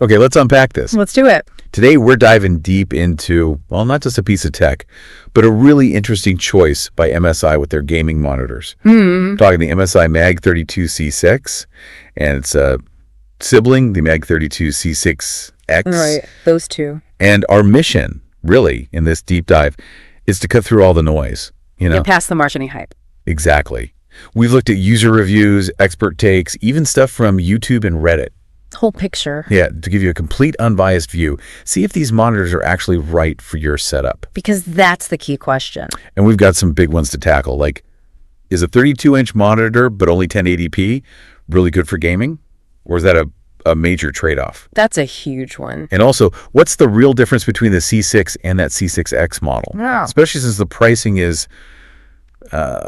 Okay, let's unpack this. Let's do it. Today, we're diving deep into, well, not just a piece of tech, but a really interesting choice by MSi with their gaming monitors. I'm talking the MSi MAG 32C6, and it's a sibling, the MAG 32C6X. Right, those two. And our mission, really, in this deep dive, is to cut through all the noise. Get past the marketing hype. Exactly. We've looked at user reviews, expert takes, even stuff from YouTube and Reddit. Whole picture. Yeah, to give you a complete unbiased view. See if these monitors are actually right for your setup. Because that's the key question. And we've got some big ones to tackle, like, is a 32-inch monitor but only 1080p really good for gaming? Or is that a major trade-off? That's a huge one. And also, what's the real difference between the C6 and that C6X model? Yeah. Especially since the pricing is,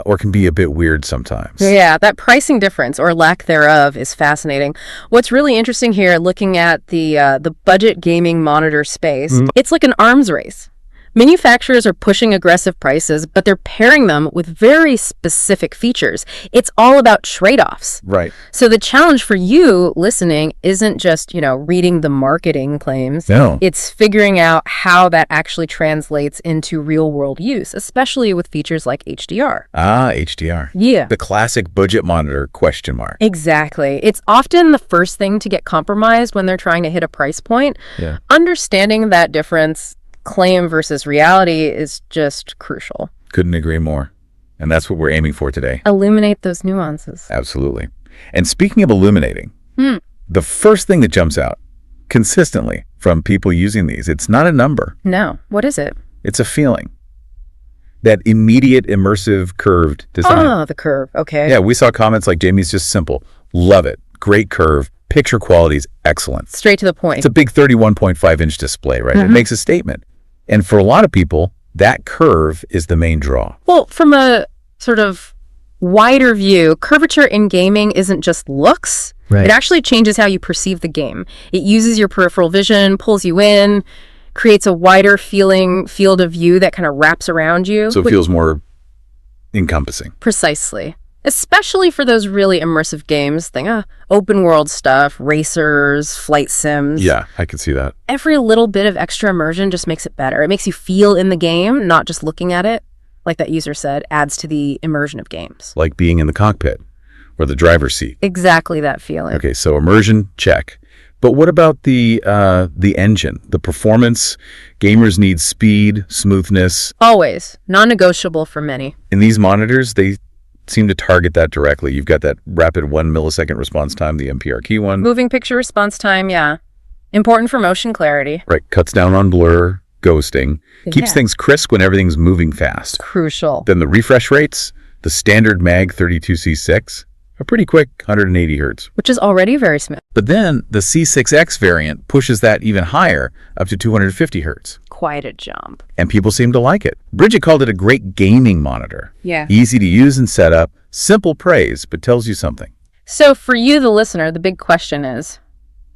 or can be a bit weird sometimes. Yeah, that pricing difference or lack thereof is fascinating. What's really interesting here, looking at the budget gaming monitor space, it's like an arms race. Manufacturers are pushing aggressive prices, but they're pairing them with very specific features. It's all about trade-offs. Right. So the challenge for you listening isn't just, reading the marketing claims. No. It's figuring out how that actually translates into real-world use, especially with features like HDR. Ah, HDR. Yeah. The classic budget monitor question mark. Exactly. It's often the first thing to get compromised when they're trying to hit a price point. Yeah. Understanding that difference, claim versus reality, is just crucial. Couldn't agree more. And that's what we're aiming for today. Illuminate those nuances. Absolutely. And speaking of illuminating, the first thing that jumps out consistently from people using these, it's not a number. No. What is it? It's a feeling. That immediate, immersive, curved design. Oh, the curve. Okay. Yeah, we saw comments like, Jamie's just simple. Love it. Great curve. Picture quality is excellent. Straight to the point. It's a big 31.5-inch display, right? It makes a statement. And for a lot of people, that curve is the main draw. Well, from a sort of wider view, curvature in gaming isn't just looks. Right. It actually changes how you perceive the game. It uses your peripheral vision, pulls you in, creates a wider field of view that kind of wraps around you. So it feels more encompassing. Precisely. Especially for those really immersive games, open world stuff, racers, flight sims. Yeah, I can see that. Every little bit of extra immersion just makes it better. It makes you feel in the game, not just looking at it. Like that user said, adds to the immersion of games. Like being in the cockpit or the driver's seat. Exactly that feeling. Okay, so immersion, check. But what about the engine, the performance? Gamers need speed, smoothness. Always. Non-negotiable for many. In these monitors, they seem to target that directly. You've got that rapid 1 millisecond response time, the MPRQ one. Moving picture response time, yeah. Important for motion clarity. Right, cuts down on blur, ghosting. Keeps things crisp when everything's moving fast. Crucial. Then the refresh rates, the standard MAG 32C6, are pretty quick, 180 hertz. Which is already very smooth. But then the C6X variant pushes that even higher, up to 250 hertz. Quite a jump. And people seem to like it. Bridget called it a great gaming monitor. Yeah. Easy to use and set up. Simple praise, but tells you something. So for you, the listener, the big question is,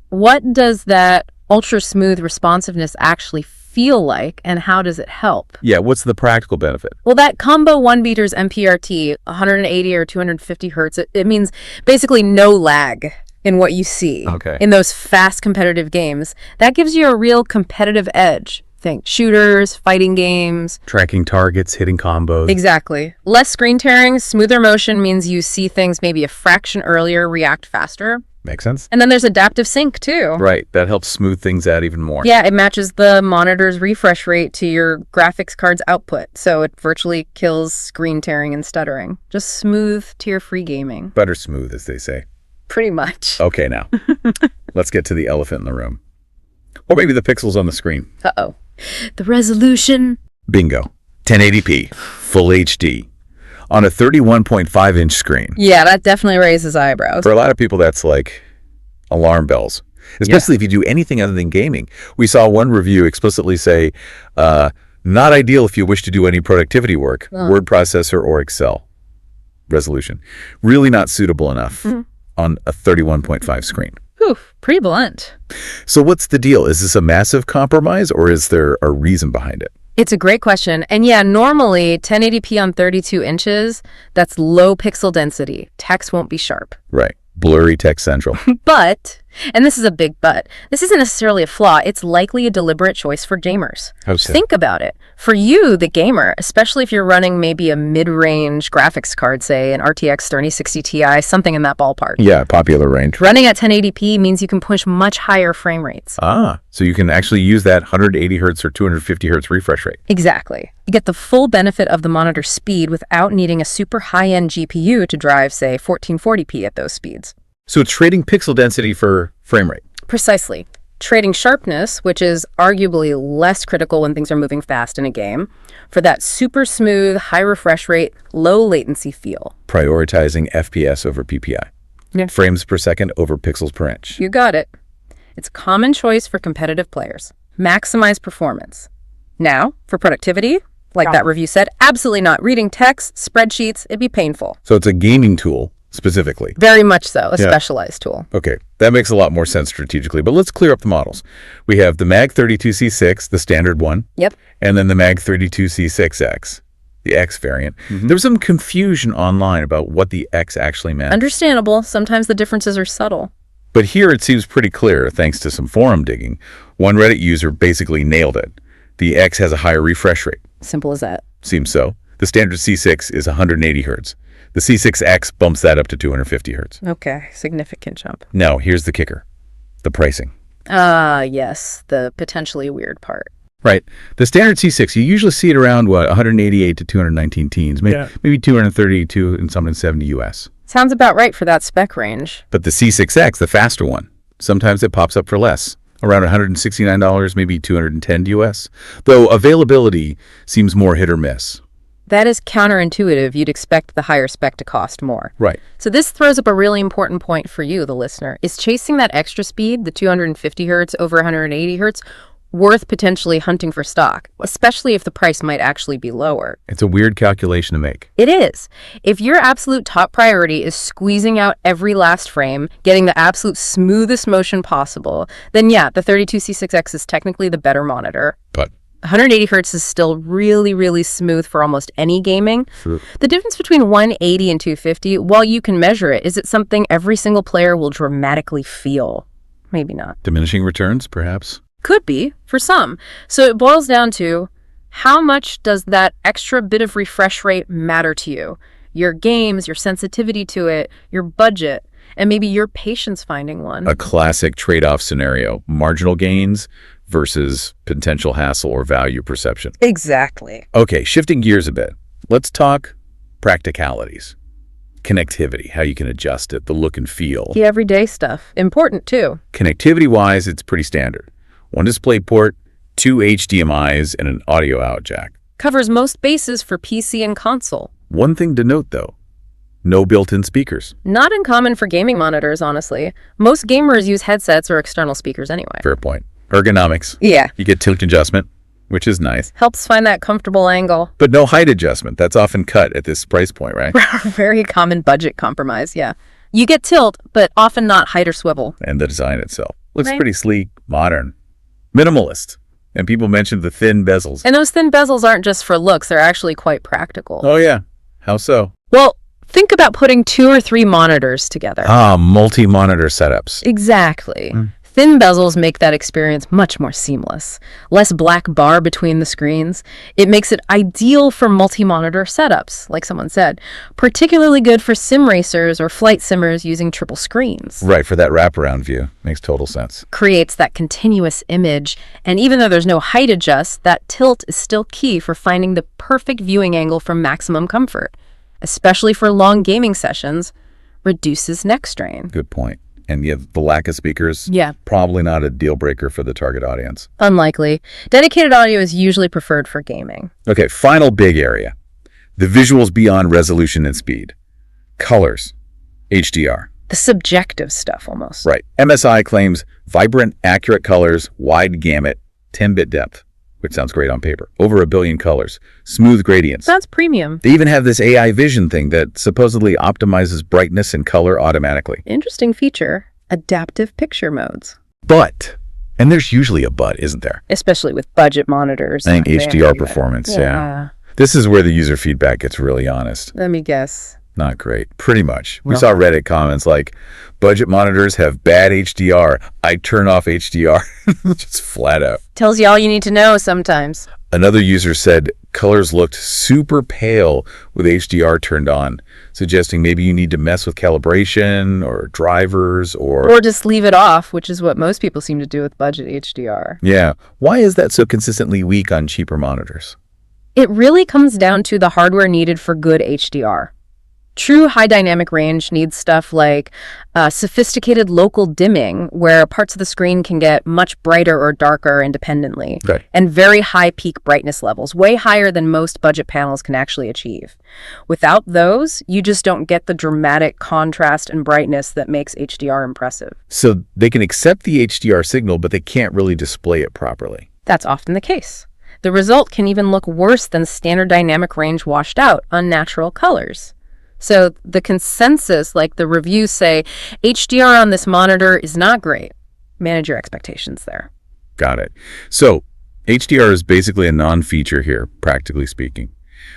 what does that ultra smooth responsiveness actually feel like, and how does it help? Yeah, what's the practical benefit? Well, that combo 1 beaters MPRT, 180 or 250 hertz, it means basically no lag in what you see. Okay. In those fast competitive games. That gives you a real competitive edge. Think shooters, fighting games. Tracking targets, hitting combos. Exactly. Less screen tearing, smoother motion means you see things maybe a fraction earlier, react faster. Makes sense? And then there's adaptive sync too. Right, that helps smooth things out even more. Yeah, it matches the monitor's refresh rate to your graphics card's output, so it virtually kills screen tearing and stuttering. Just smooth, tear-free gaming. Butter smooth, as they say. Pretty much. Okay, now, let's get to the elephant in the room. Or maybe the pixels on the screen. Uh-oh. The resolution. Bingo. 1080p, full HD, on a 31.5-inch screen. Yeah, that definitely raises eyebrows. For a lot of people, that's like alarm bells, especially if you do anything other than gaming. We saw one review explicitly say, not ideal if you wish to do any productivity work, word processor or Excel. Resolution. Really not suitable enough on a 31.5 screen. Whew, pretty blunt. So what's the deal? Is this a massive compromise, or is there a reason behind it? It's a great question. And yeah, normally 1080p on 32 inches, that's low pixel density. Text won't be sharp. Right. Blurry text central. But And this is a big but. This isn't necessarily a flaw. It's likely a deliberate choice for gamers. How so? Think about it. For you, the gamer, especially if you're running maybe a mid-range graphics card, say an RTX 3060 Ti, something in that ballpark. Yeah, popular range. Running at 1080p means you can push much higher frame rates. Ah, so you can actually use that 180 hertz or 250 hertz refresh rate. Exactly. You get the full benefit of the monitor's speed without needing a super high-end GPU to drive, say, 1440p at those speeds. So it's trading pixel density for frame rate. Precisely. Trading sharpness, which is arguably less critical when things are moving fast in a game, for that super smooth, high refresh rate, low latency feel. Prioritizing FPS over PPI. Yeah. Frames per second over pixels per inch. You got it. It's a common choice for competitive players. Maximize performance. Now, for productivity, like that review said, absolutely not. Reading text, spreadsheets, it'd be painful. So it's a gaming tool specifically. Very much so, a specialized tool. Okay, that makes a lot more sense strategically, but let's clear up the models. We have the MSi 32C6, the standard one. Yep. And then the MSi 32C6X, the X variant. There was some confusion online about what the X actually meant. Understandable. Sometimes the differences are subtle. But here it seems pretty clear, thanks to some forum digging. One Reddit user basically nailed it. The X has a higher refresh rate. Simple as that. Seems so. The standard C6 is 180 hertz. The C6X bumps that up to 250 hertz. Okay, significant jump. Now, here's the kicker. The pricing. Yes, the potentially weird part. Right. The standard C6, you usually see it around, 188 to 219 teens, maybe 232 and something 70 US. Sounds about right for that spec range. But the C6X, the faster one, sometimes it pops up for less, around $169, maybe 210 US, though availability seems more hit or miss. That is counterintuitive. You'd expect the higher spec to cost more. Right. So this throws up a really important point for you, the listener. Is chasing that extra speed, the 250 hertz over 180 hertz, worth potentially hunting for stock, especially if the price might actually be lower? It's a weird calculation to make. It is. If your absolute top priority is squeezing out every last frame, getting the absolute smoothest motion possible, then yeah, the 32C6X is technically the better monitor. But 180 hertz is still really, really smooth for almost any gaming. Sure. The difference between 180 and 250, while you can measure it, is it something every single player will dramatically feel? Maybe not. Diminishing returns, perhaps? Could be, for some. So it boils down to, how much does that extra bit of refresh rate matter to you? Your games, your sensitivity to it, your budget, and maybe your patience finding one. A classic trade-off scenario, marginal gains versus potential hassle or value perception. Exactly. Okay, shifting gears a bit. Let's talk practicalities. Connectivity, how you can adjust it, the look and feel. The everyday stuff. Important, too. Connectivity-wise, it's pretty standard. One display port, 2 HDMIs, and an audio out jack. Covers most bases for PC and console. One thing to note, though, no built-in speakers. Not uncommon for gaming monitors, honestly. Most gamers use headsets or external speakers anyway. Fair point. Ergonomics. Yeah. You get tilt adjustment, which is nice. Helps find that comfortable angle. But no height adjustment. That's often cut at this price point, right? Very common budget compromise, yeah. You get tilt, but often not height or swivel. And the design itself. Looks Right. pretty sleek, modern, minimalist. And people mentioned the thin bezels. And those thin bezels aren't just for looks, they're actually quite practical. Oh, yeah. How so? Well, think about putting 2 or 3 monitors together. Multi-monitor setups. Exactly. Thin bezels make that experience much more seamless. Less black bar between the screens. It makes it ideal for multi-monitor setups, like someone said. Particularly good for sim racers or flight simmers using triple screens. Right, for that wraparound view. Makes total sense. Creates that continuous image, and even though there's no height adjust, that tilt is still key for finding the perfect viewing angle for maximum comfort. Especially for long gaming sessions, reduces neck strain. Good point. And yeah, the lack of speakers, Yeah. probably not a deal breaker for the target audience. Unlikely. Dedicated audio is usually preferred for gaming. Okay, final big area. The visuals beyond resolution and speed. Colors. HDR. The subjective stuff, almost. Right. MSi claims vibrant, accurate colors, wide gamut, 10-bit depth, which sounds great on paper. Over 1 billion colors. Smooth gradients. That's premium. They even have this AI vision thing that supposedly optimizes brightness and color automatically. Interesting feature. Adaptive picture modes. But, and there's usually a but, isn't there? Especially with budget monitors. I think HDR performance, yeah. This is where the user feedback gets really honest. Let me guess. Not great. Pretty much. We Well- saw Reddit comments like, budget monitors have bad HDR. I turn off HDR. Just flat out. Tells you all you need to know sometimes. Another user said colors looked super pale with HDR turned on, suggesting maybe you need to mess with calibration or drivers Or just leave it off, which is what most people seem to do with budget HDR. Yeah. Why is that so consistently weak on cheaper monitors? It really comes down to the hardware needed for good HDR. True high dynamic range needs stuff like sophisticated local dimming, where parts of the screen can get much brighter or darker independently, Right. and very high peak brightness levels, way higher than most budget panels can actually achieve. Without those, you just don't get the dramatic contrast and brightness that makes HDR impressive. So they can accept the HDR signal, but they can't really display it properly. That's often the case. The result can even look worse than standard dynamic range washed out, unnatural colors. So the consensus, like the reviews say, HDR on this monitor is not great. Manage your expectations there. Got it. So HDR is basically a non-feature here, practically speaking.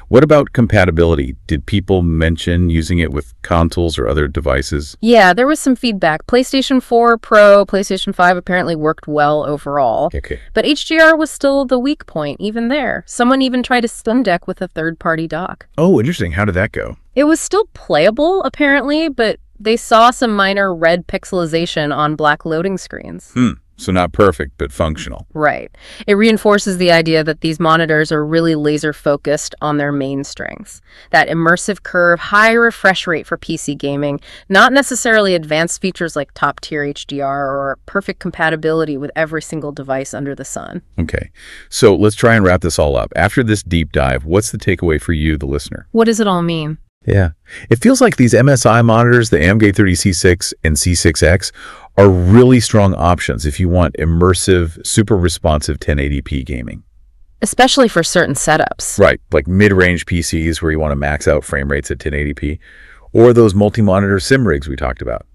What about compatibility? Did people mention using it with consoles or other devices? Yeah, there was some feedback. PlayStation 4 Pro, PlayStation 5 apparently worked well overall. Okay. But HDR was still the weak point, even there. Someone even tried a Steam Deck with a third-party dock. Oh, interesting. How did that go? It was still playable, apparently, but they saw some minor red pixelization on black loading screens. So not perfect, but functional. Right. It reinforces the idea that these monitors are really laser-focused on their main strengths. That immersive curve, high refresh rate for PC gaming, not necessarily advanced features like top-tier HDR or perfect compatibility with every single device under the sun. Okay. So let's try and wrap this all up. After this deep dive, what's the takeaway for you, the listener? What does it all mean? Yeah. It feels like these MSi monitors, the MSi 32C6 and C6X, are really strong options if you want immersive, super responsive 1080p gaming. Especially for certain setups. Right, like mid-range PCs where you want to max out frame rates at 1080p, or those multi-monitor sim rigs we talked about.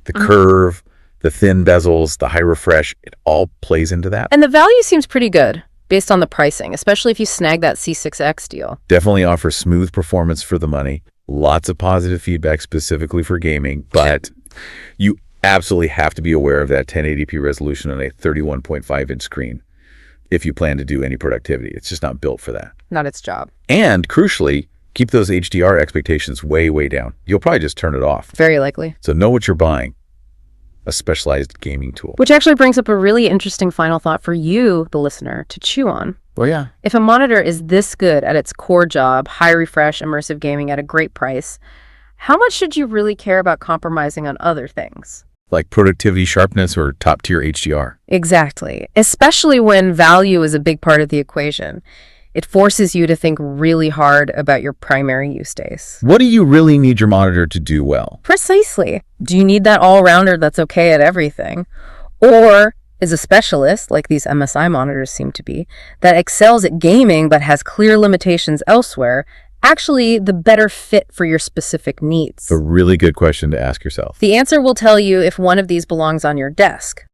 The curve, the thin bezels, the high refresh, it all plays into that. And the value seems pretty good based on the pricing, especially if you snag that C6X deal. Definitely offers smooth performance for the money, lots of positive feedback specifically for gaming, but you absolutely have to be aware of that 1080p resolution on a 31.5-inch screen if you plan to do any productivity. It's just not built for that. Not its job. And crucially, keep those HDR expectations way, way down. You'll probably just turn it off. Very likely. So know what you're buying. A specialized gaming tool. Which actually brings up a really interesting final thought for you, the listener, to chew on. Well, yeah. If a monitor is this good at its core job, high refresh, immersive gaming at a great price, how much should you really care about compromising on other things? Like productivity, sharpness, or top-tier HDR. Exactly. Especially when value is a big part of the equation. It forces you to think really hard about your primary use case. What do you really need your monitor to do well? Precisely. Do you need that all-rounder that's okay at everything? Or is a specialist, like these MSi monitors seem to be, that excels at gaming but has clear limitations elsewhere, actually the better fit for your specific needs? A really good question to ask yourself. The answer will tell you if one of these belongs on your desk.